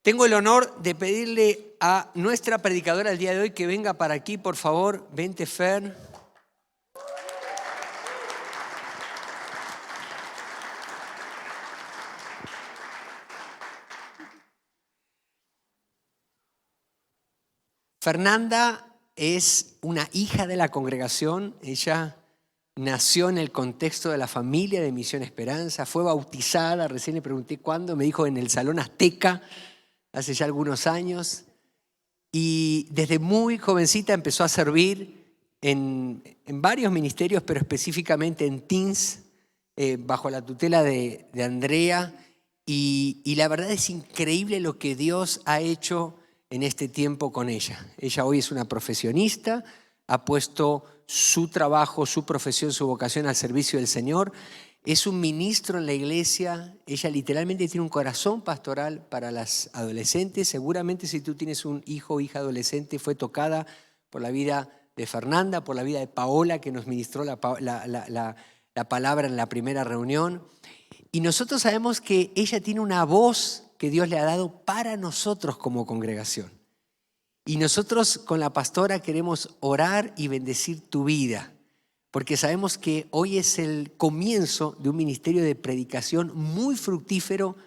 Tengo el honor de pedirle a nuestra predicadora el día de hoy que venga para aquí, por favor. Vente, Fer. Fernanda es una hija de la congregación. Ella nació en el contexto de la familia de Misión Esperanza, fue bautizada, recién le pregunté cuándo, me dijo en el Salón Azteca, hace ya algunos años. Y desde muy jovencita empezó a servir en varios ministerios, pero específicamente en Teens, bajo la tutela de Andrea. Y la verdad es increíble lo que Dios ha hecho en este tiempo con ella. Ella hoy es una profesionista, ha puesto su trabajo, su profesión, su vocación al servicio del Señor. Es un ministro en la iglesia. Ella literalmente tiene un corazón pastoral para las adolescentes. Seguramente si tú tienes un hijo o hija adolescente, fue tocada por la vida de Fernanda, por la vida de Paola, que nos ministró la palabra en la primera reunión. Y nosotros sabemos que ella tiene una voz que Dios le ha dado para nosotros como congregación. Y nosotros con la pastora queremos orar y bendecir tu vida, porque sabemos que hoy es el comienzo de un ministerio de predicación muy fructífero.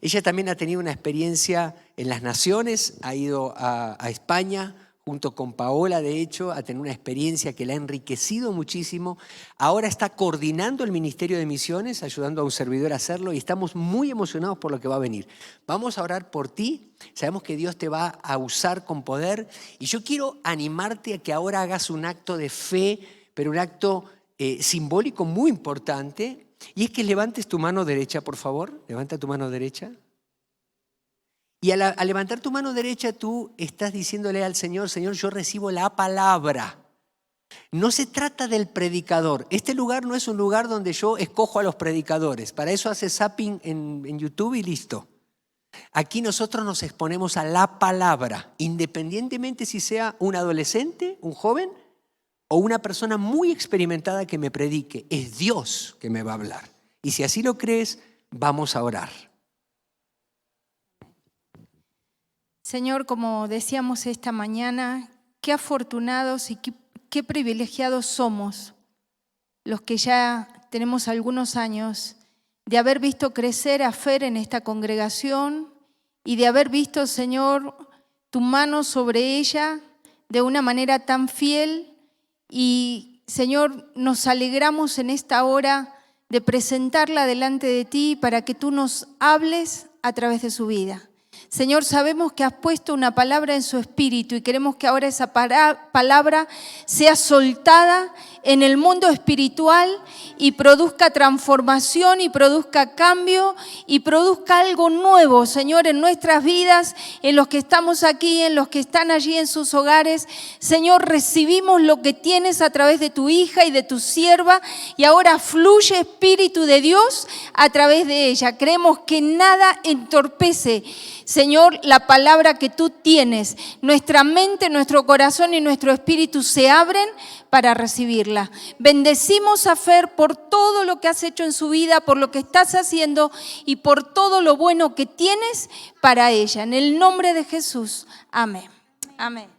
Ella también ha tenido una experiencia en las naciones, ha ido a España junto con Paola, de hecho, a tener una experiencia que la ha enriquecido muchísimo. Ahora está coordinando el Ministerio de Misiones, ayudando a un servidor a hacerlo, y estamos muy emocionados por lo que va a venir. Vamos a orar por ti, sabemos que Dios te va a usar con poder, y yo quiero animarte a que ahora hagas un acto de fe, pero un acto simbólico muy importante, y es que levantes tu mano derecha, por favor. Levanta tu mano derecha. Y al levantar tu mano derecha, tú estás diciéndole al Señor: Señor, yo recibo la palabra. No se trata del predicador. Este lugar no es un lugar donde yo escojo a los predicadores. Para eso hace zapping en YouTube y listo. Aquí nosotros nos exponemos a la palabra, independientemente si sea un adolescente, un joven o una persona muy experimentada que me predique. Es Dios que me va a hablar. Y si así lo crees, vamos a orar. Señor, como decíamos esta mañana, qué afortunados y qué privilegiados somos los que ya tenemos algunos años de haber visto crecer a Fer en esta congregación y de haber visto, Señor, tu mano sobre ella de una manera tan fiel. Y, Señor, nos alegramos en esta hora de presentarla delante de ti para que tú nos hables a través de su vida. Señor, sabemos que has puesto una palabra en su espíritu y queremos que ahora esa palabra sea soltada en el mundo espiritual y produzca transformación y produzca cambio y produzca algo nuevo, Señor, en nuestras vidas, en los que estamos aquí, en los que están allí en sus hogares. Señor, recibimos lo que tienes a través de tu hija y de tu sierva y ahora fluye Espíritu de Dios a través de ella. Creemos que nada entorpece, Señor, la palabra que tú tienes. Nuestra mente, nuestro corazón y nuestro espíritu se abren para recibirla. Bendecimos a Fer por todo lo que has hecho en su vida, por lo que estás haciendo y por todo lo bueno que tienes para ella. En el nombre de Jesús. Amén. Amén.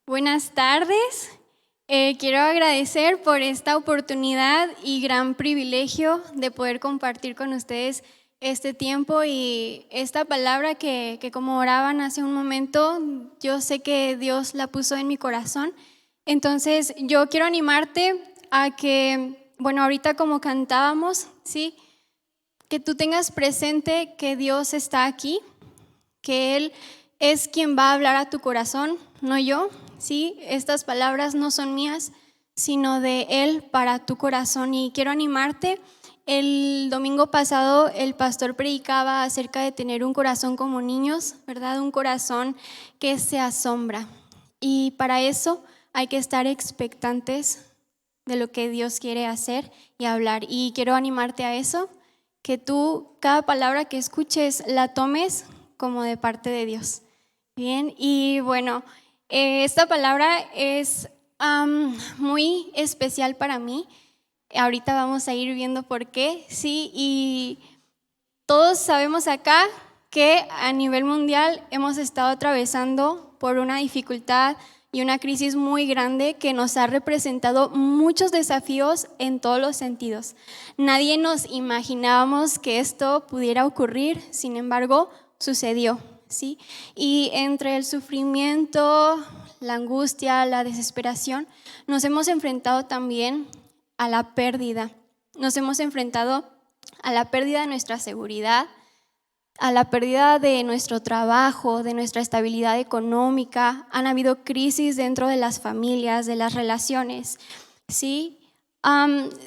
Buenas tardes. Quiero agradecer por esta oportunidad y gran privilegio de poder compartir con ustedes este tiempo y esta palabra que como oraban hace un momento, yo sé que Dios la puso en mi corazón. Entonces yo quiero animarte a que, ahorita como cantábamos, ¿sí?, que tú tengas presente que Dios está aquí, que Él es quien va a hablar a tu corazón, no yo. Sí, estas palabras no son mías, sino de Él para tu corazón. Y quiero animarte. El domingo pasado el pastor predicaba acerca de tener un corazón como niños, ¿verdad? Un corazón que se asombra. Y para eso hay que estar expectantes de lo que Dios quiere hacer y hablar. Y quiero animarte a eso, que tú cada palabra que escuches la tomes como de parte de Dios. Bien, y bueno, esta palabra es muy especial para mí. Ahorita vamos a ir viendo por qué, sí, y todos sabemos acá que a nivel mundial hemos estado atravesando por una dificultad y una crisis muy grande que nos ha representado muchos desafíos en todos los sentidos. Nadie nos imaginábamos que esto pudiera ocurrir, sin embargo, sucedió, ¿sí? Y entre el sufrimiento, la angustia, la desesperación, nos hemos enfrentado también a la pérdida. Nos hemos enfrentado a la pérdida de nuestra seguridad, a la pérdida de nuestro trabajo, de nuestra estabilidad económica. Han habido crisis dentro de las familias, de las relaciones, ¿sí?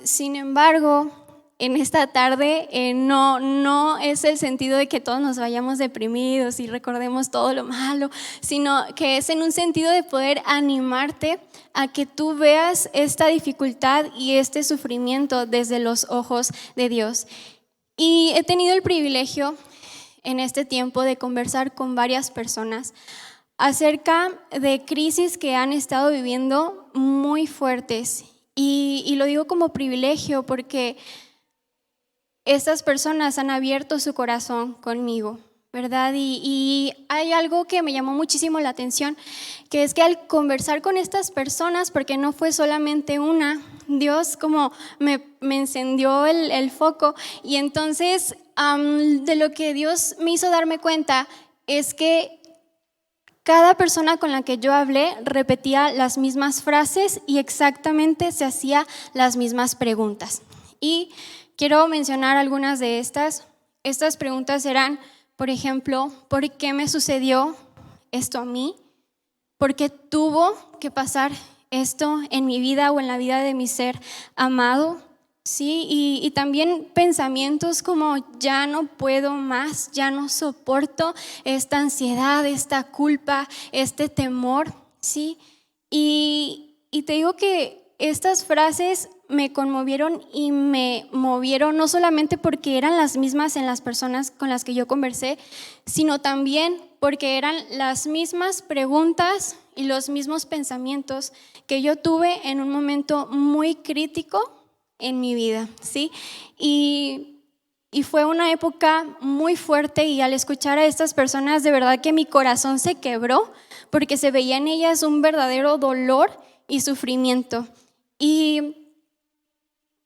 Sin embargo, en esta tarde no es el sentido de que todos nos vayamos deprimidos y recordemos todo lo malo, sino que es en un sentido de poder animarte a que tú veas esta dificultad y este sufrimiento desde los ojos de Dios. Y he tenido el privilegio en este tiempo de conversar con varias personas acerca de crisis que han estado viviendo muy fuertes. Y lo digo como privilegio porque estas personas han abierto su corazón conmigo, ¿verdad? Y hay algo que me llamó muchísimo la atención, que es que al conversar con estas personas, porque no fue solamente una, Dios como me encendió el foco, y entonces de lo que Dios me hizo darme cuenta es que cada persona con la que yo hablé repetía las mismas frases y exactamente se hacía las mismas preguntas. Y quiero mencionar algunas de estas. Estas preguntas eran, por ejemplo, ¿por qué me sucedió esto a mí? ¿Por qué tuvo que pasar esto en mi vida o en la vida de mi ser amado? Sí, y también pensamientos como ya no puedo más, ya no soporto esta ansiedad, esta culpa, este temor, ¿sí? Y te digo que estas frases me conmovieron y me movieron, no solamente porque eran las mismas en las personas con las que yo conversé, sino también porque eran las mismas preguntas y los mismos pensamientos que yo tuve en un momento muy crítico en mi vida, ¿sí? Y fue una época muy fuerte, y al escuchar a estas personas de verdad que mi corazón se quebró porque se veía en ellas un verdadero dolor y sufrimiento. Y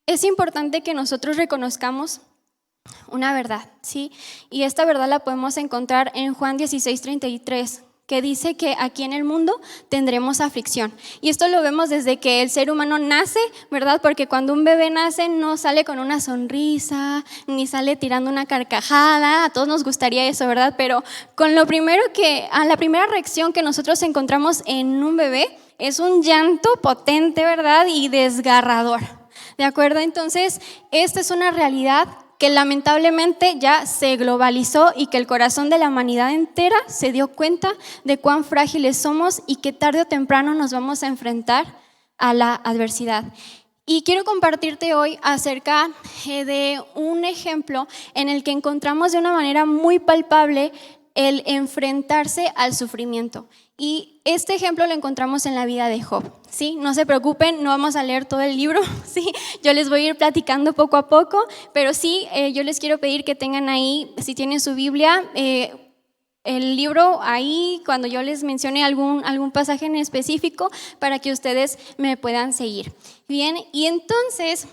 es importante que nosotros reconozcamos una verdad, ¿sí? Y esta verdad la podemos encontrar en Juan 16:33, que dice que aquí en el mundo tendremos aflicción. Y esto lo vemos desde que el ser humano nace, ¿verdad? Porque cuando un bebé nace no sale con una sonrisa, ni sale tirando una carcajada. A todos nos gustaría eso, ¿verdad? Pero con la primera reacción que nosotros encontramos en un bebé es un llanto potente, ¿verdad? Y desgarrador, ¿de acuerdo? Entonces, esta es una realidad que lamentablemente ya se globalizó y que el corazón de la humanidad entera se dio cuenta de cuán frágiles somos y que tarde o temprano nos vamos a enfrentar a la adversidad. Y quiero compartirte hoy acerca de un ejemplo en el que encontramos de una manera muy palpable el enfrentarse al sufrimiento. Y este ejemplo lo encontramos en la vida de Job, ¿sí? No se preocupen, no vamos a leer todo el libro, ¿sí? Yo les voy a ir platicando poco a poco, pero sí, yo les quiero pedir que tengan ahí, si tienen su Biblia, el libro ahí, cuando yo les mencione algún pasaje en específico, para que ustedes me puedan seguir. Bien, y entonces,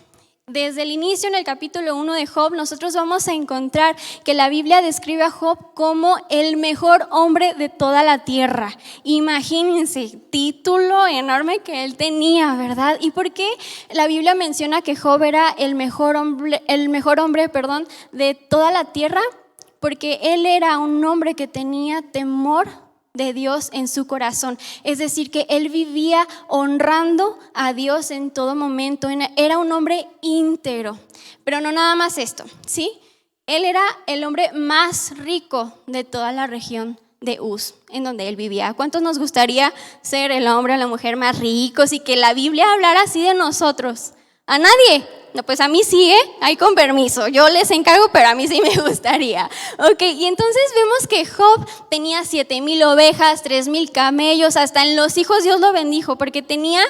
desde el inicio en el capítulo 1 de Job, nosotros vamos a encontrar que la Biblia describe a Job como el mejor hombre de toda la tierra. Imagínense, título enorme que él tenía, ¿verdad? ¿Y por qué la Biblia menciona que Job era el mejor hombre, de toda la tierra? Porque él era un hombre que tenía temor de Dios en su corazón, es decir, que él vivía honrando a Dios en todo momento. Era un hombre íntegro, pero no nada más esto, ¿sí? Él era el hombre más rico de toda la región de Uz, en donde él vivía. ¿A cuántos nos gustaría ser el hombre o la mujer más ricos y que la Biblia hablara así de nosotros? ¿A nadie? No, pues a mí sí, ahí con permiso, yo les encargo, pero a mí sí me gustaría. Ok, y entonces vemos que Job tenía 7,000 ovejas, 3,000 camellos, hasta en los hijos Dios lo bendijo, porque tenía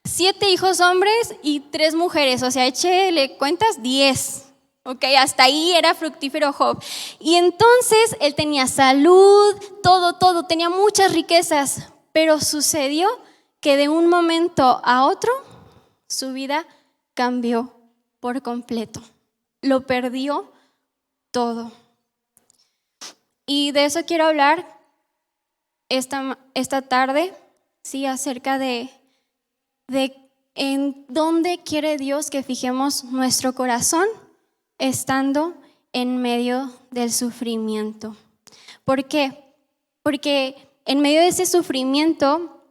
7 hijos hombres y 3 mujeres, o sea, échele cuentas, 10. Ok, hasta ahí era fructífero Job. Y entonces él tenía salud, todo, tenía muchas riquezas, pero sucedió que de un momento a otro su vida cambió por completo. Lo perdió todo. Y de eso quiero hablar esta tarde, sí, acerca de en dónde quiere Dios que fijemos nuestro corazón estando en medio del sufrimiento. ¿Por qué? Porque en medio de ese sufrimiento,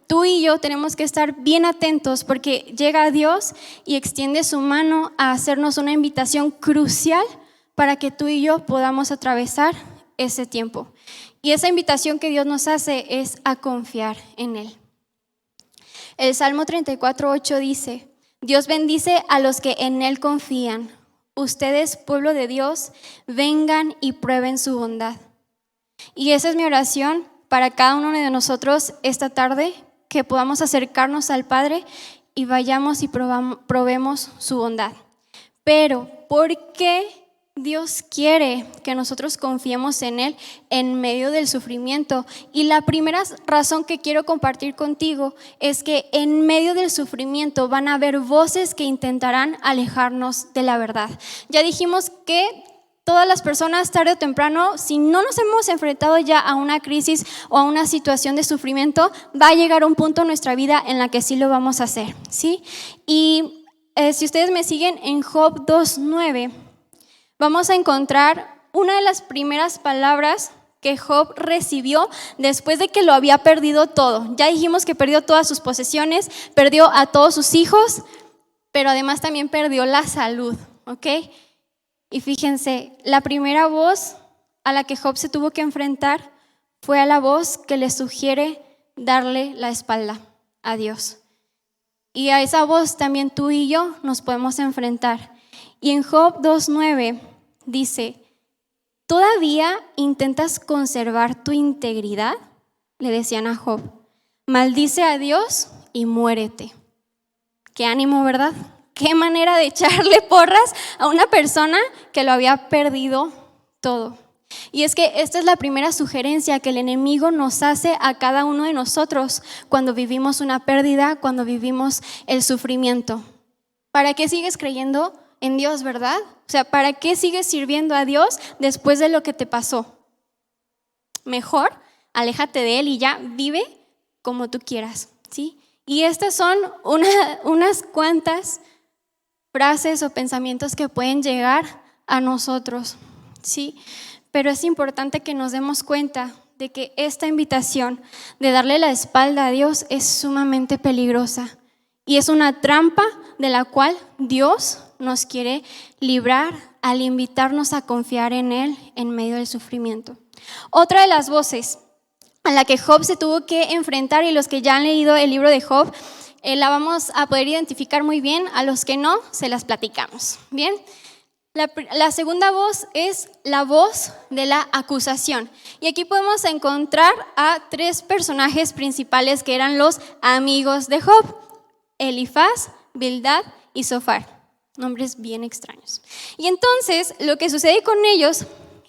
tú y yo tenemos que estar bien atentos, porque llega Dios y extiende su mano a hacernos una invitación crucial para que tú y yo podamos atravesar ese tiempo. Y esa invitación que Dios nos hace es a confiar en Él. El Salmo 34:8 dice: Dios bendice a los que en Él confían. Ustedes, pueblo de Dios, vengan y prueben su bondad. Y esa es mi oración para cada uno de nosotros esta tarde, que podamos acercarnos al Padre y vayamos y probemos su bondad. Pero, ¿por qué Dios quiere que nosotros confiemos en Él en medio del sufrimiento? Y la primera razón que quiero compartir contigo es que en medio del sufrimiento van a haber voces que intentarán alejarnos de la verdad. Ya dijimos que todas las personas, tarde o temprano, si no nos hemos enfrentado ya a una crisis o a una situación de sufrimiento, va a llegar un punto en nuestra vida en la que sí lo vamos a hacer, ¿sí? Y si ustedes me siguen en Job 2:9, vamos a encontrar una de las primeras palabras que Job recibió después de que lo había perdido todo. Ya dijimos que perdió todas sus posesiones, perdió a todos sus hijos, pero además también perdió la salud, ¿ok? Y fíjense, la primera voz a la que Job se tuvo que enfrentar fue a la voz que le sugiere darle la espalda a Dios. Y a esa voz también tú y yo nos podemos enfrentar. Y en Job 2:9 dice: ¿todavía intentas conservar tu integridad? Le decían a Job. Maldice a Dios y muérete. Qué ánimo, ¿verdad? Qué manera de echarle porras a una persona que lo había perdido todo. Y es que esta es la primera sugerencia que el enemigo nos hace a cada uno de nosotros cuando vivimos una pérdida, cuando vivimos el sufrimiento. ¿Para qué sigues creyendo en Dios, verdad? O sea, ¿para qué sigues sirviendo a Dios después de lo que te pasó? Mejor, aléjate de Él y ya vive como tú quieras, ¿sí? Y estas son unas cuantas frases o pensamientos que pueden llegar a nosotros, ¿sí? Pero es importante que nos demos cuenta de que esta invitación de darle la espalda a Dios es sumamente peligrosa y es una trampa de la cual Dios nos quiere librar al invitarnos a confiar en Él en medio del sufrimiento. Otra de las voces a la que Job se tuvo que enfrentar, y los que ya han leído el libro de Job, la vamos a poder identificar muy bien. A los que no, se las platicamos. Bien, la segunda voz es la voz de la acusación. Y aquí podemos encontrar a 3 personajes principales que eran los amigos de Job: Elifaz, Bildad y Zofar. Nombres bien extraños. Y entonces lo que sucede con ellos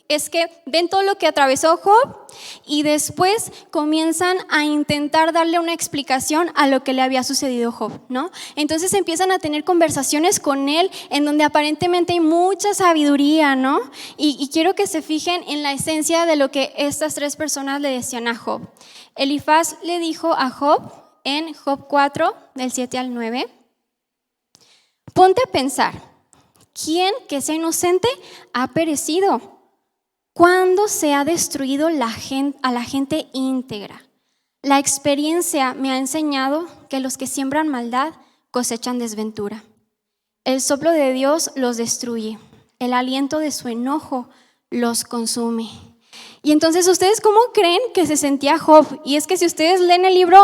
es que ven todo lo que atravesó Job y después comienzan a intentar darle una explicación a lo que le había sucedido a Job, ¿no? Entonces empiezan a tener conversaciones con él en donde aparentemente hay mucha sabiduría, ¿no? Y quiero que se fijen en la esencia de lo que estas 3 personas le decían a Job. Elifaz le dijo a Job en Job 4, del 7 al 9: ponte a pensar, ¿quién que sea inocente ha perecido? ¿Cuándo se ha destruido a la gente íntegra? La experiencia me ha enseñado que los que siembran maldad cosechan desventura. El soplo de Dios los destruye, el aliento de su enojo los consume. Y entonces, ¿ustedes cómo creen que se sentía Job? Y es que si ustedes leen el libro,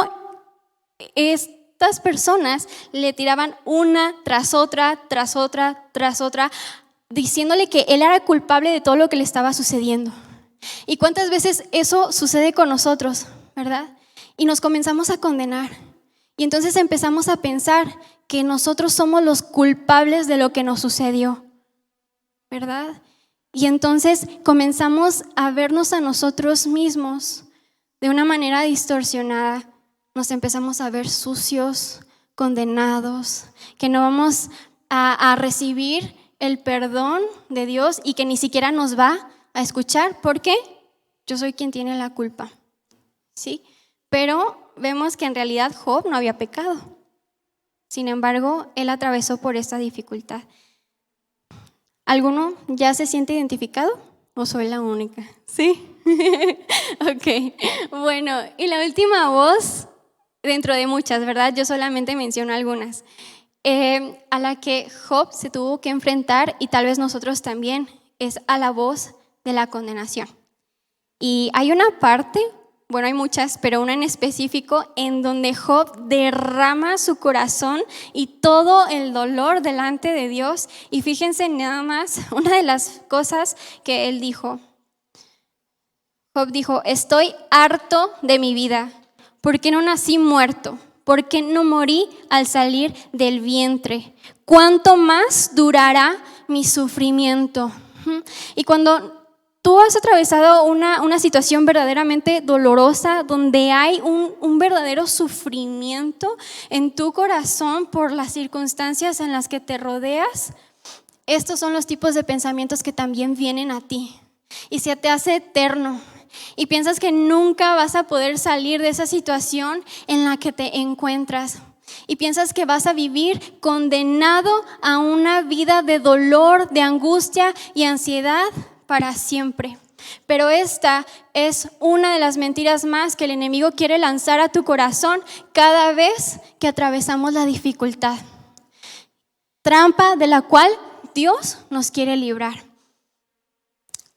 estas personas le tiraban una tras otra, diciéndole que él era culpable de todo lo que le estaba sucediendo. ¿Y cuántas veces eso sucede con nosotros, verdad? Y nos comenzamos a condenar. Y entonces empezamos a pensar que nosotros somos los culpables de lo que nos sucedió, ¿verdad? Y entonces comenzamos a vernos a nosotros mismos de una manera distorsionada. Nos empezamos a ver sucios, condenados, que no vamos a recibir el perdón de Dios y que ni siquiera nos va a escuchar. ¿Por qué? Yo soy quien tiene la culpa, ¿sí? Pero vemos que en realidad Job no había pecado. Sin embargo, él atravesó por esta dificultad. ¿Alguno ya se siente identificado o soy la única? ¿Sí? Ok. Bueno, y la última voz, dentro de muchas, ¿verdad? Yo solamente menciono algunas, a la que Job se tuvo que enfrentar, y tal vez nosotros también, es a la voz de la condenación. Y hay una parte, bueno, hay muchas, pero una en específico en donde Job derrama su corazón y todo el dolor delante de Dios. Y fíjense nada más, una de las cosas que él dijo. Job dijo: estoy harto de mi vida. ¿Por qué no nací muerto? ¿Por qué no morí al salir del vientre? ¿Cuánto más durará mi sufrimiento? Y cuando tú has atravesado una situación verdaderamente dolorosa, donde hay un verdadero sufrimiento en tu corazón por las circunstancias en las que te rodeas, estos son los tipos de pensamientos que también vienen a ti. Y se te hace eterno. Y piensas que nunca vas a poder salir de esa situación en la que te encuentras. Y piensas que vas a vivir condenado a una vida de dolor, de angustia y ansiedad para siempre. Pero esta es una de las mentiras más que el enemigo quiere lanzar a tu corazón cada vez que atravesamos la dificultad. Trampa de la cual Dios nos quiere librar.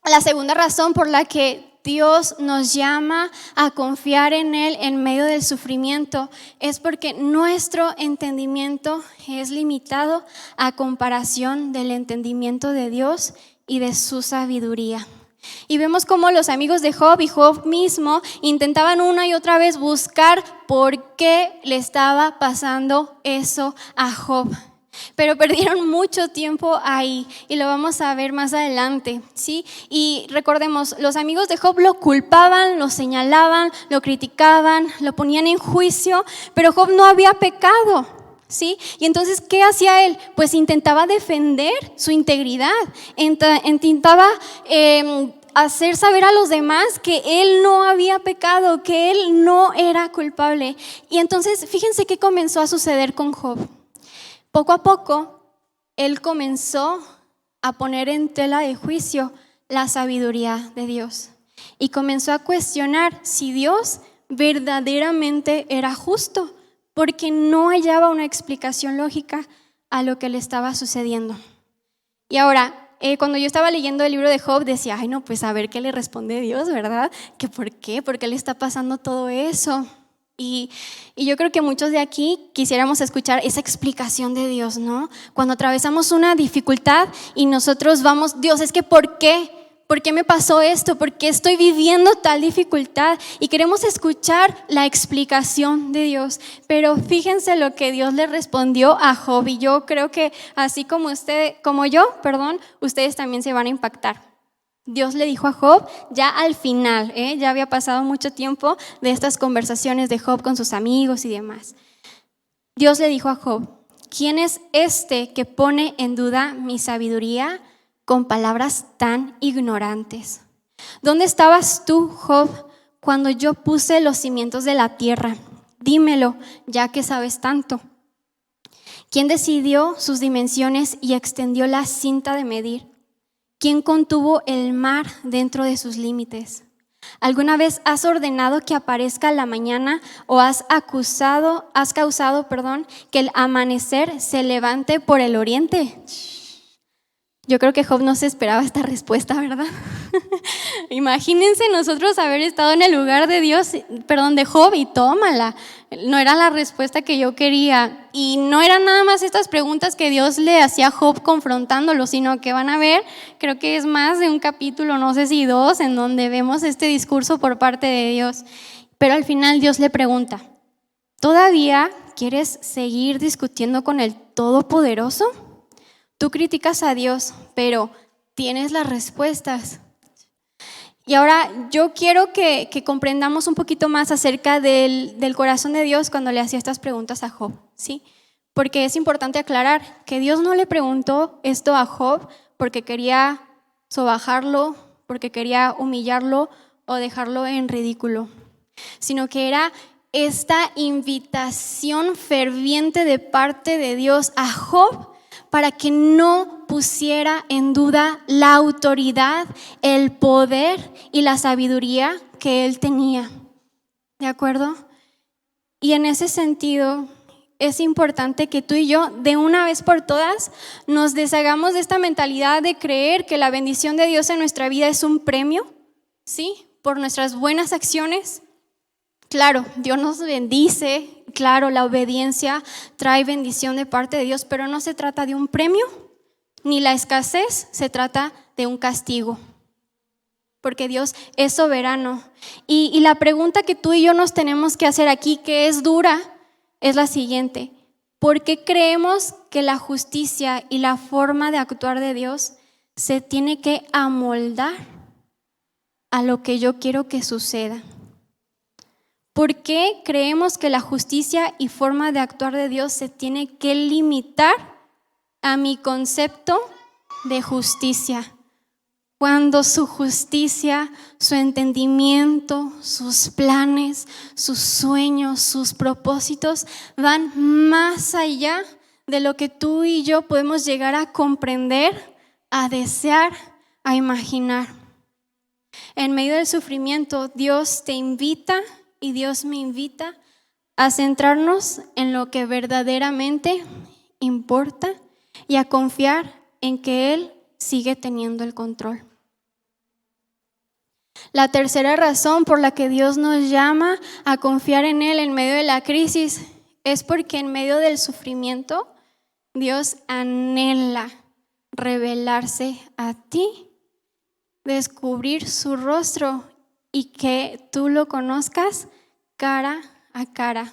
La segunda razón por la que Dios nos llama a confiar en Él en medio del sufrimiento es porque nuestro entendimiento es limitado a comparación del entendimiento de Dios y de su sabiduría. Y vemos cómo los amigos de Job y Job mismo intentaban una y otra vez buscar por qué le estaba pasando eso a Job. Pero perdieron mucho tiempo ahí y lo vamos a ver más adelante, ¿sí? Y recordemos, los amigos de Job lo culpaban, lo señalaban, lo criticaban, lo ponían en juicio, pero Job no había pecado, ¿sí? Y entonces, ¿qué hacía él? Pues intentaba defender su integridad, intentaba hacer saber a los demás que él no había pecado, que él no era culpable. Y entonces, fíjense qué comenzó a suceder con Job. Poco a poco, él comenzó a poner en tela de juicio la sabiduría de Dios y comenzó a cuestionar si Dios verdaderamente era justo, porque no hallaba una explicación lógica a lo que le estaba sucediendo. Y ahora, cuando yo estaba leyendo el libro de Job, decía, ay no, pues a ver qué le responde Dios, ¿verdad? ¿Que por qué? ¿Por qué le está pasando todo eso? Y yo creo que muchos de aquí quisiéramos escuchar esa explicación de Dios, ¿no? Cuando atravesamos una dificultad y nosotros vamos, Dios, es que ¿por qué? ¿Por qué me pasó esto? ¿Por qué estoy viviendo tal dificultad? Y queremos escuchar la explicación de Dios. Pero fíjense lo que Dios le respondió a Job. Y yo creo que así como ustedes también se van a impactar. Dios le dijo a Job ya al final, ya había pasado mucho tiempo de estas conversaciones de Job con sus amigos y demás. Dios le dijo a Job, ¿quién es este que pone en duda mi sabiduría con palabras tan ignorantes? ¿Dónde estabas tú, Job, cuando yo puse los cimientos de la tierra? Dímelo, ya que sabes tanto. ¿Quién decidió sus dimensiones y extendió la cinta de medir? ¿Quién contuvo el mar dentro de sus límites? ¿Alguna vez has ordenado que aparezca la mañana o has causado, que el amanecer se levante por el oriente? Yo creo que Job no se esperaba esta respuesta, ¿verdad? Imagínense nosotros haber estado en el lugar de Job, y tómala. No era la respuesta que yo quería. Y no eran nada más estas preguntas que Dios le hacía a Job confrontándolo, sino que van a ver, creo que es más de un capítulo, no sé si 2, en donde vemos este discurso por parte de Dios. Pero al final Dios le pregunta: ¿todavía quieres seguir discutiendo con el Todopoderoso? Tú criticas a Dios, pero tienes las respuestas. Y ahora yo quiero que comprendamos un poquito más acerca del corazón de Dios cuando le hacía estas preguntas a Job, ¿sí? Porque es importante aclarar que Dios no le preguntó esto a Job porque quería sobajarlo, porque quería humillarlo o dejarlo en ridículo, sino que era esta invitación ferviente de parte de Dios a Job para que no pusiera en duda la autoridad, el poder y la sabiduría que él tenía. ¿De acuerdo? Y en ese sentido es importante que tú y yo, de una vez por todas, nos deshagamos de esta mentalidad de creer que la bendición de Dios en nuestra vida es un premio, ¿sí? Por nuestras buenas acciones. Claro, Dios nos bendice, claro, la obediencia trae bendición de parte de Dios, pero no se trata de un premio, ni la escasez se trata de un castigo, porque Dios es soberano. Y la pregunta que tú y yo nos tenemos que hacer aquí, que es dura, es la siguiente: ¿por qué creemos que la justicia y la forma de actuar de Dios se tiene que amoldar a lo que yo quiero que suceda? ¿Por qué creemos que la justicia y forma de actuar de Dios se tiene que limitar a mi concepto de justicia? Cuando su justicia, su entendimiento, sus planes, sus sueños, sus propósitos van más allá de lo que tú y yo podemos llegar a comprender, a desear, a imaginar. En medio del sufrimiento, Dios te invita y Dios me invita a centrarnos en lo que verdaderamente importa y a confiar en que Él sigue teniendo el control. La tercera razón por la que Dios nos llama a confiar en Él en medio de la crisis es porque en medio del sufrimiento Dios anhela revelarse a ti, descubrir su rostro y que tú lo conozcas cara a cara.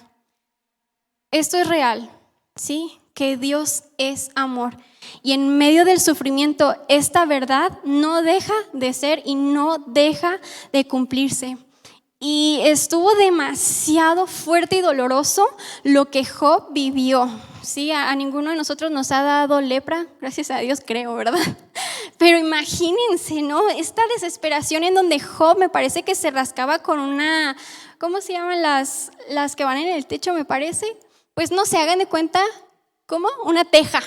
Esto es real, ¿sí? Que Dios es amor. Y en medio del sufrimiento, esta verdad no deja de ser y no deja de cumplirse. Y estuvo demasiado fuerte y doloroso lo que Job vivió. Sí, a ninguno de nosotros nos ha dado lepra, gracias a Dios, creo, ¿verdad? Pero imagínense, ¿no? Esta desesperación en donde Job me parece que se rascaba con una, ¿cómo se llaman las que van en el techo, me parece? Pues no se hagan de cuenta, ¿cómo? Una teja.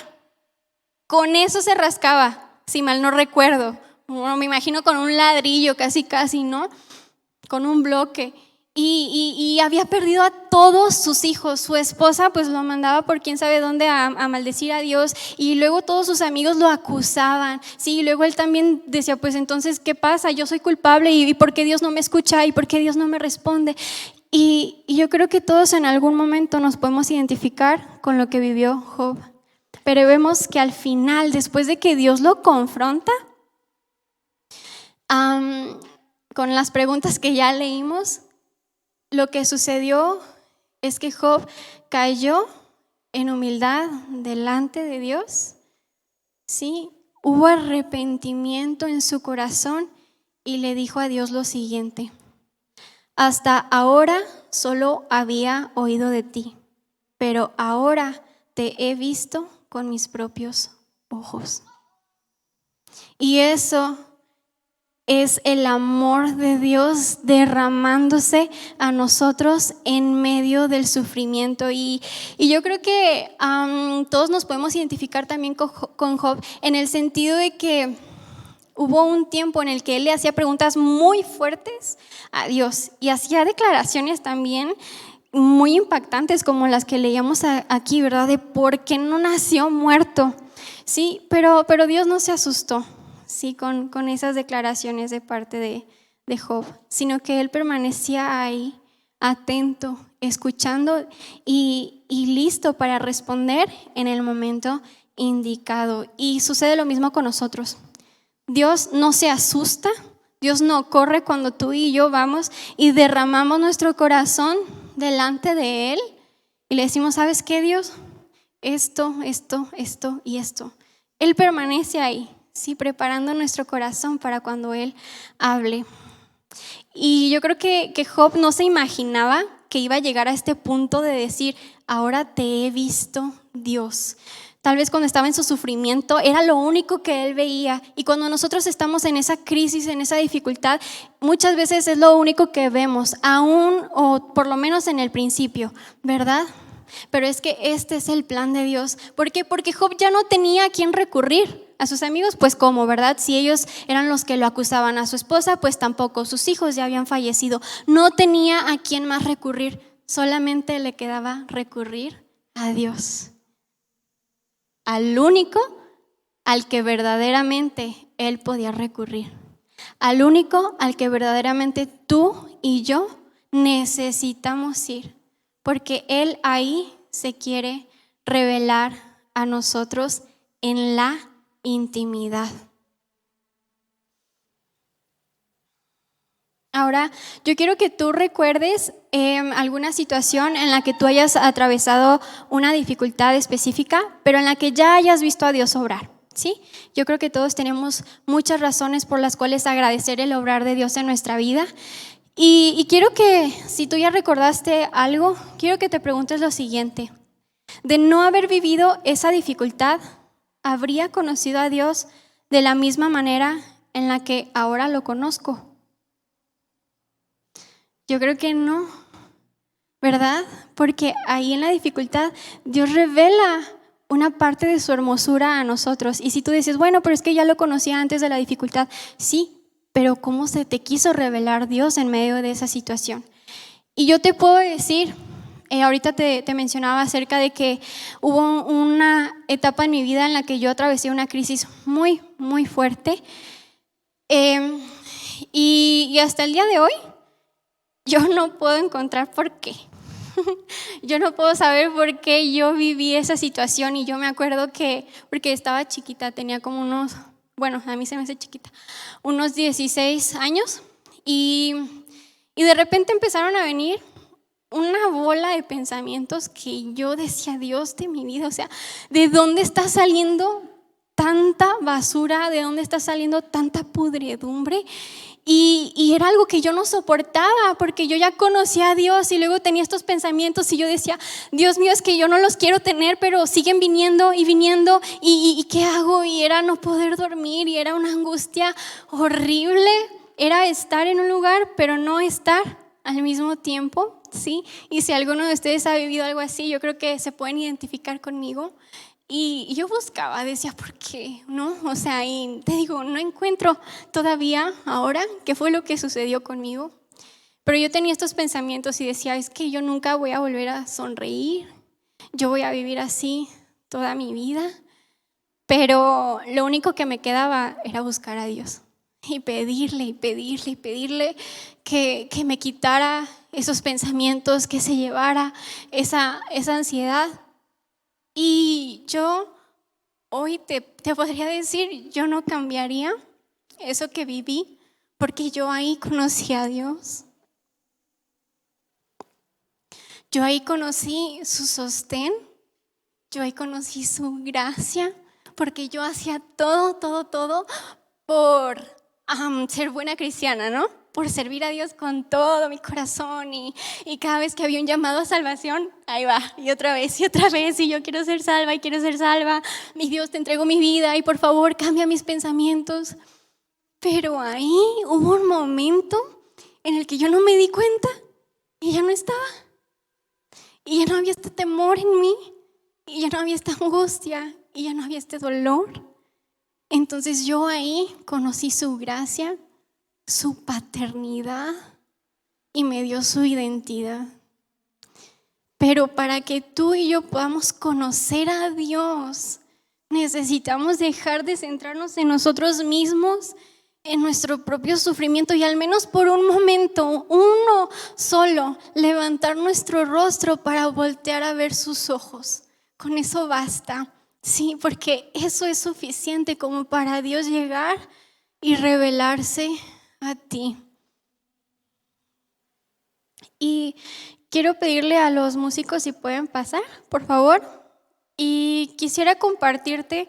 Con eso se rascaba, si mal no recuerdo. Bueno, me imagino con un ladrillo, casi, ¿no? Con un bloque. Y había perdido a todos sus hijos. Su esposa pues lo mandaba por quién sabe dónde a maldecir a Dios, y luego todos sus amigos lo acusaban, sí, y luego él también decía, pues entonces ¿qué pasa? Yo soy culpable, y ¿por qué Dios no me escucha? ¿Y por qué Dios no me responde? Y yo creo que todos en algún momento nos podemos identificar con lo que vivió Job, pero vemos que al final, después de que Dios lo confronta con las preguntas que ya leímos, lo que sucedió es que Job cayó en humildad delante de Dios, ¿sí? Hubo arrepentimiento en su corazón y le dijo a Dios lo siguiente: hasta ahora solo había oído de ti, pero ahora te he visto con mis propios ojos. Y eso es el amor de Dios derramándose a nosotros en medio del sufrimiento. Y yo creo que todos nos podemos identificar también con Job, en el sentido de que hubo un tiempo en el que él le hacía preguntas muy fuertes a Dios y hacía declaraciones también muy impactantes, como las que leíamos aquí, ¿verdad? De por qué no nació muerto. Sí, pero Dios no se asustó, sí, con esas declaraciones de parte de Job, sino que él permanecía ahí, atento, escuchando y listo para responder en el momento indicado. Y sucede lo mismo con nosotros. Dios no se asusta, Dios no corre cuando tú y yo vamos y derramamos nuestro corazón delante de Él y le decimos, ¿sabes qué, Dios? Esto y esto. Él permanece ahí, sí, preparando nuestro corazón para cuando Él hable. Y yo creo que Job no se imaginaba que iba a llegar a este punto de decir, ahora te he visto, Dios. Tal vez cuando estaba en su sufrimiento era lo único que él veía. Y cuando nosotros estamos en esa crisis, en esa dificultad, muchas veces es lo único que vemos, aún o por lo menos en el principio, ¿verdad? Pero es que este es el plan de Dios. ¿Por qué? Porque Job ya no tenía a quién recurrir. A sus amigos, pues cómo, ¿verdad? Si ellos eran los que lo acusaban, a su esposa, pues tampoco. Sus hijos ya habían fallecido. No tenía a quién más recurrir. Solamente le quedaba recurrir a Dios. Al único al que verdaderamente él podía recurrir. Al único al que verdaderamente tú y yo necesitamos ir. Porque Él ahí se quiere revelar a nosotros en la intimidad. Ahora, yo quiero que tú recuerdes alguna situación en la que tú hayas atravesado una dificultad específica, pero en la que ya hayas visto a Dios obrar, ¿sí? Yo creo que todos tenemos muchas razones por las cuales agradecer el obrar de Dios en nuestra vida. Y quiero que, si tú ya recordaste algo, quiero que te preguntes lo siguiente. De no haber vivido esa dificultad, ¿habría conocido a Dios de la misma manera en la que ahora lo conozco? Yo creo que no, ¿verdad? Porque ahí en la dificultad Dios revela una parte de su hermosura a nosotros. Y si tú dices, bueno, pero es que ya lo conocía antes de la dificultad, sí, pero ¿cómo se te quiso revelar Dios en medio de esa situación? Y yo te puedo decir, ahorita te mencionaba acerca de que hubo una etapa en mi vida en la que yo atravesé una crisis muy, muy fuerte. Y hasta el día de hoy, yo no puedo encontrar por qué. Yo no puedo saber por qué yo viví esa situación. Y yo me acuerdo que, porque estaba chiquita, tenía como unos, bueno, a mí se me hace chiquita, unos 16 años. Y de repente empezaron a venir una bola de pensamientos que yo decía, Dios de mi vida, o sea, ¿de dónde está saliendo tanta basura? ¿De dónde está saliendo tanta pudredumbre? Y era algo que yo no soportaba porque yo ya conocía a Dios y luego tenía estos pensamientos y yo decía, Dios mío, es que yo no los quiero tener, pero siguen viniendo y viniendo y ¿qué hago? Y era no poder dormir y era una angustia horrible. Era estar en un lugar pero no estar al mismo tiempo, ¿sí? Y si alguno de ustedes ha vivido algo así, yo creo que se pueden identificar conmigo. Y yo buscaba, decía, ¿por qué? ¿No? O sea, y te digo, no encuentro todavía ahora qué fue lo que sucedió conmigo. Pero yo tenía estos pensamientos y decía, es que yo nunca voy a volver a sonreír. Yo voy a vivir así toda mi vida. Pero lo único que me quedaba era buscar a Dios. Y pedirle que me quitara esos pensamientos, que se llevara esa ansiedad. Y yo hoy te podría decir, yo no cambiaría eso que viví, porque yo ahí conocí a Dios. Yo ahí conocí su sostén, yo ahí conocí su gracia, porque yo hacía todo por ser buena cristiana, ¿no? Por servir a Dios con todo mi corazón y cada vez que había un llamado a salvación, ahí va, y otra vez, y yo quiero ser salva, mi Dios, te entrego mi vida y por favor cambia mis pensamientos. Pero ahí hubo un momento en el que yo no me di cuenta y ya no estaba, y ya no había este temor en mí, y ya no había esta angustia, y ya no había este dolor. Entonces yo ahí conocí su gracia, su paternidad y me dio su identidad. Pero para que tú y yo podamos conocer a Dios Necesitamos dejar de centrarnos en nosotros mismos, en nuestro propio sufrimiento y al menos por un momento, uno solo, levantar nuestro rostro para voltear a ver sus ojos. Con eso basta, sí, porque eso es suficiente como para Dios llegar y revelarse a ti. Y quiero pedirle a los músicos si pueden pasar, por favor. Y quisiera compartirte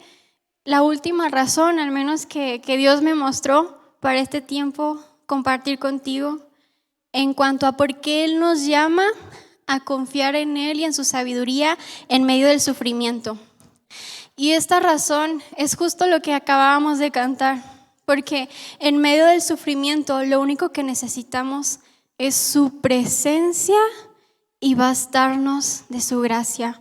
la última razón, al menos que Dios me mostró para este tiempo, compartir contigo, en cuanto a por qué Él nos llama a confiar en Él y en su sabiduría en medio del sufrimiento. Y esta razón es justo lo que acabábamos de cantar, porque en medio del sufrimiento lo único que necesitamos es su presencia y bastarnos de su gracia.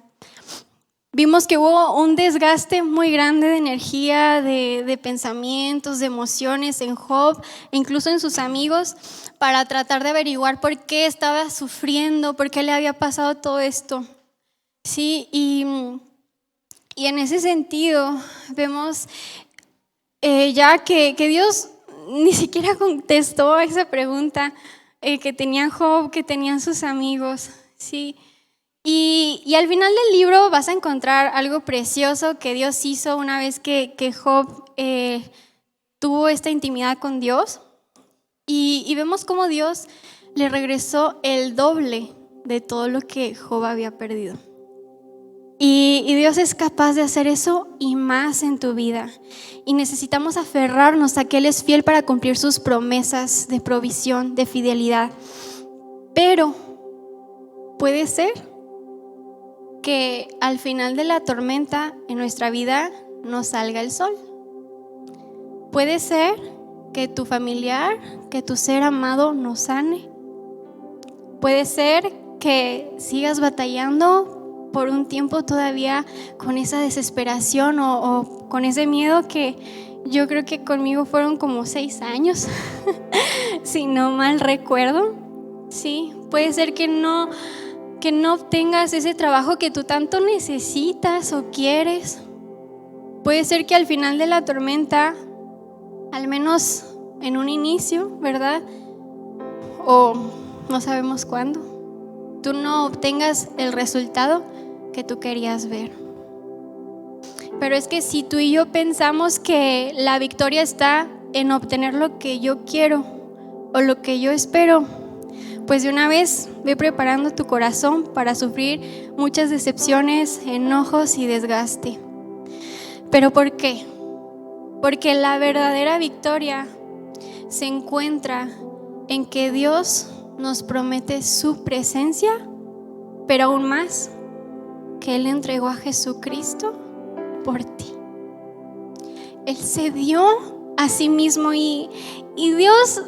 Vimos que hubo un desgaste muy grande de energía, de pensamientos, de emociones en Job, e incluso en sus amigos, para tratar de averiguar por qué estaba sufriendo, por qué le había pasado todo esto. Sí, y en ese sentido vemos ya que Dios ni siquiera contestó a esa pregunta que tenía Job, que tenían sus amigos, sí. Y al final del libro vas a encontrar algo precioso que Dios hizo una vez que Job tuvo esta intimidad con Dios. Y vemos cómo Dios le regresó el doble de todo lo que Job había perdido. Y Dios es capaz de hacer eso y más en tu vida. Y necesitamos aferrarnos a que Él es fiel para cumplir sus promesas de provisión, de fidelidad. Pero puede ser que al final de la tormenta en nuestra vida no salga el sol. Puede ser que tu familiar, que tu ser amado no sane. Puede ser que sigas batallando por un tiempo todavía con esa desesperación o con ese miedo que yo creo que conmigo fueron como 6 años, si no mal recuerdo. Sí, puede ser que no obtengas ese trabajo que tú tanto necesitas o quieres. Puede ser que al final de la tormenta, al menos en un inicio, ¿verdad? O no sabemos cuándo, tú no obtengas el resultado que tú querías ver. Pero es que si tú y yo pensamos que la victoria está en obtener lo que yo quiero o lo que yo espero, pues de una vez ve preparando tu corazón para sufrir muchas decepciones, enojos y desgaste. ¿Pero por qué? Porque la verdadera victoria se encuentra en que Dios nos promete su presencia, pero aún más, que Él entregó a Jesucristo por ti. Él se dio a sí mismo y Dios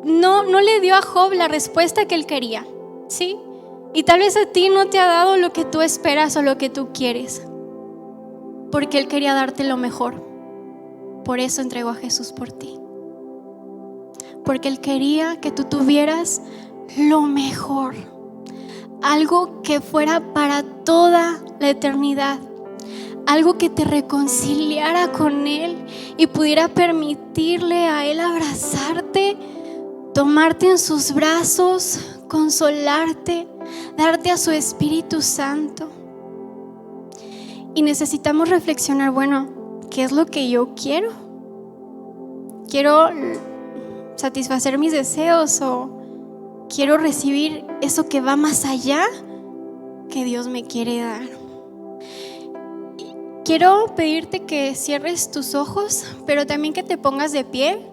no le dio a Job la respuesta que él quería, ¿sí? Y tal vez a ti no te ha dado lo que tú esperas o lo que tú quieres, porque Él quería darte lo mejor. Por eso entregó a Jesús por ti, porque Él quería que tú tuvieras lo mejor, algo que fuera para toda la eternidad, algo que te reconciliara con Él y pudiera permitirle a Él abrazarte, tomarte en sus brazos, consolarte, darte a su Espíritu Santo. Y necesitamos reflexionar, bueno, ¿qué es lo que yo quiero? ¿Quiero satisfacer mis deseos o quiero recibir eso que va más allá que Dios me quiere dar? Quiero pedirte que cierres tus ojos, pero también que te pongas de pie.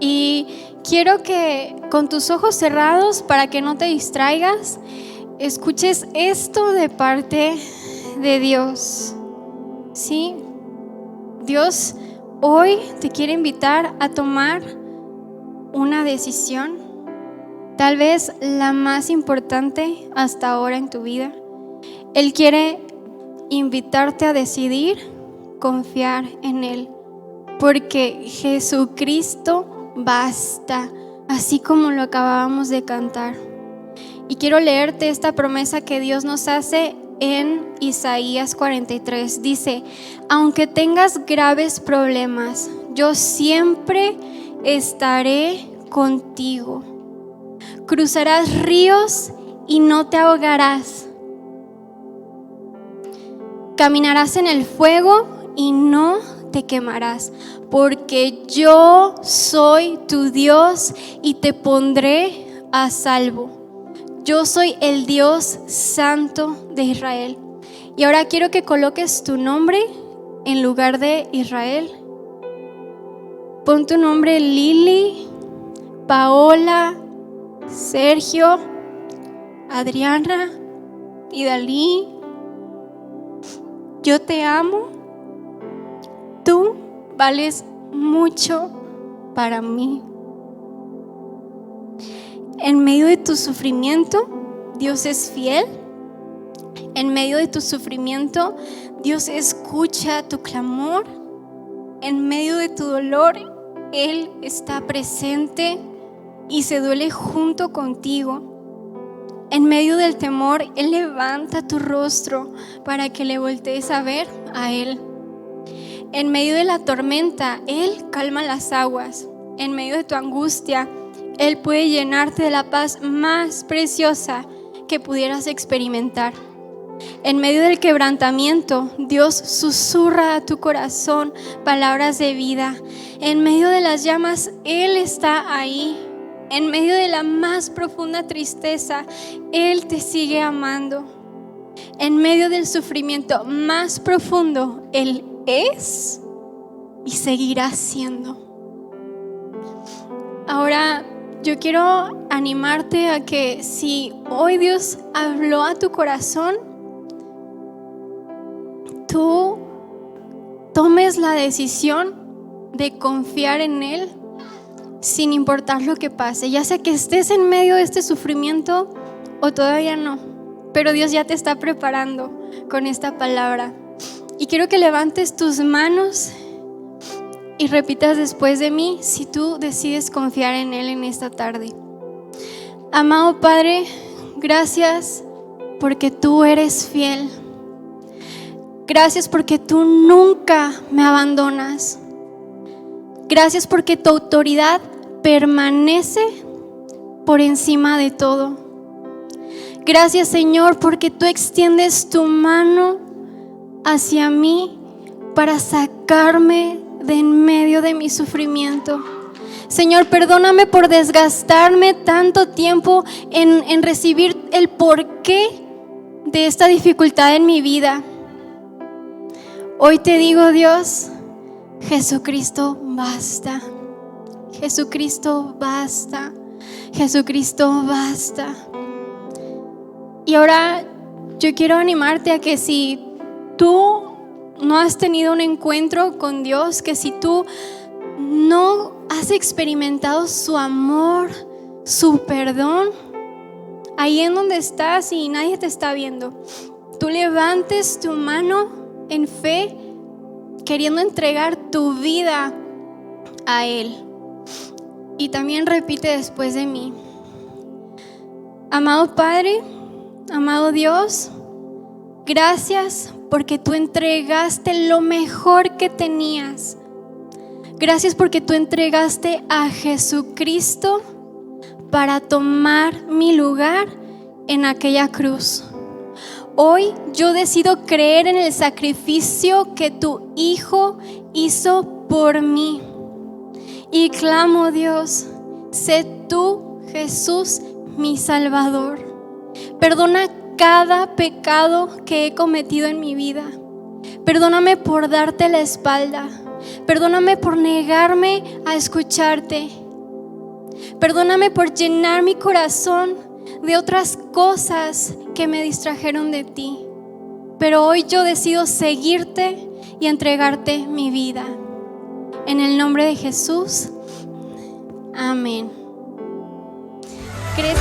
Y quiero que con tus ojos cerrados, para que no te distraigas, escuches esto de parte de Dios. ¿Sí? Dios hoy te quiere invitar a tomar una decisión, tal vez la más importante hasta ahora en tu vida. Él quiere invitarte a decidir confiar en Él porque Jesucristo basta, así como lo acabábamos de cantar. Y quiero leerte esta promesa que Dios nos hace en Isaías 43. Dice: aunque tengas graves problemas, yo siempre estaré contigo. Cruzarás ríos y no te ahogarás. Caminarás en el fuego y no te quemarás, porque yo soy tu Dios y te pondré a salvo. Yo soy el Dios Santo de Israel. Y ahora quiero que coloques tu nombre en lugar de Israel. Pon tu nombre: Lili, Paola, Sergio, Adriana y Dalí. Yo te amo. Tú vales mucho para mí. En medio de tu sufrimiento, Dios es fiel. En medio de tu sufrimiento, Dios escucha tu clamor. En medio de tu dolor, Él está presente y se duele junto contigo. En medio del temor, Él levanta tu rostro para que le voltees a ver a Él. En medio de la tormenta, Él calma las aguas. En medio de tu angustia, Él puede llenarte de la paz más preciosa que pudieras experimentar. En medio del quebrantamiento, Dios susurra a tu corazón palabras de vida. En medio de las llamas, Él está ahí. En medio de la más profunda tristeza, Él te sigue amando. En medio del sufrimiento más profundo, Él es y seguirá siendo. Ahora, yo quiero animarte a que si hoy Dios habló a tu corazón, tú tomes la decisión de confiar en Él sin importar lo que pase, ya sea que estés en medio de este sufrimiento o todavía no, pero Dios ya te está preparando con esta palabra. Y quiero que levantes tus manos y repitas después de mí si tú decides confiar en Él en esta tarde. Amado Padre, gracias porque tú eres fiel. Gracias porque tú nunca me abandonas. Gracias porque tu autoridad permanece por encima de todo. Gracias, Señor, porque tú extiendes tu mano hacia mí para sacarme de en medio de mi sufrimiento. Señor, perdóname por desgastarme tanto tiempo en recibir el porqué de esta dificultad en mi vida. Hoy te digo, Dios, Jesucristo basta. Jesucristo basta. Jesucristo basta. Y ahora yo quiero animarte a que si tú no has tenido un encuentro con Dios, que si tú no has experimentado su amor, su perdón, ahí en donde estás y nadie te está viendo, tú levantes tu mano en fe, queriendo entregar tu vida a Él. Y también repite después de mí: amado Padre, amado Dios, gracias porque tú entregaste lo mejor que tenías. Gracias porque tú entregaste a Jesucristo para tomar mi lugar en aquella cruz. Hoy yo decido creer en el sacrificio que tu Hijo hizo por mí. Y clamo, Dios, sé tú, Jesús, mi Salvador. Perdona cada pecado que he cometido en mi vida. Perdóname por darte la espalda. Perdóname por negarme a escucharte. Perdóname por llenar mi corazón de otras cosas que me distrajeron de ti. Pero hoy yo decido seguirte y entregarte mi vida. En el nombre de Jesús. Amén. ¿Crees?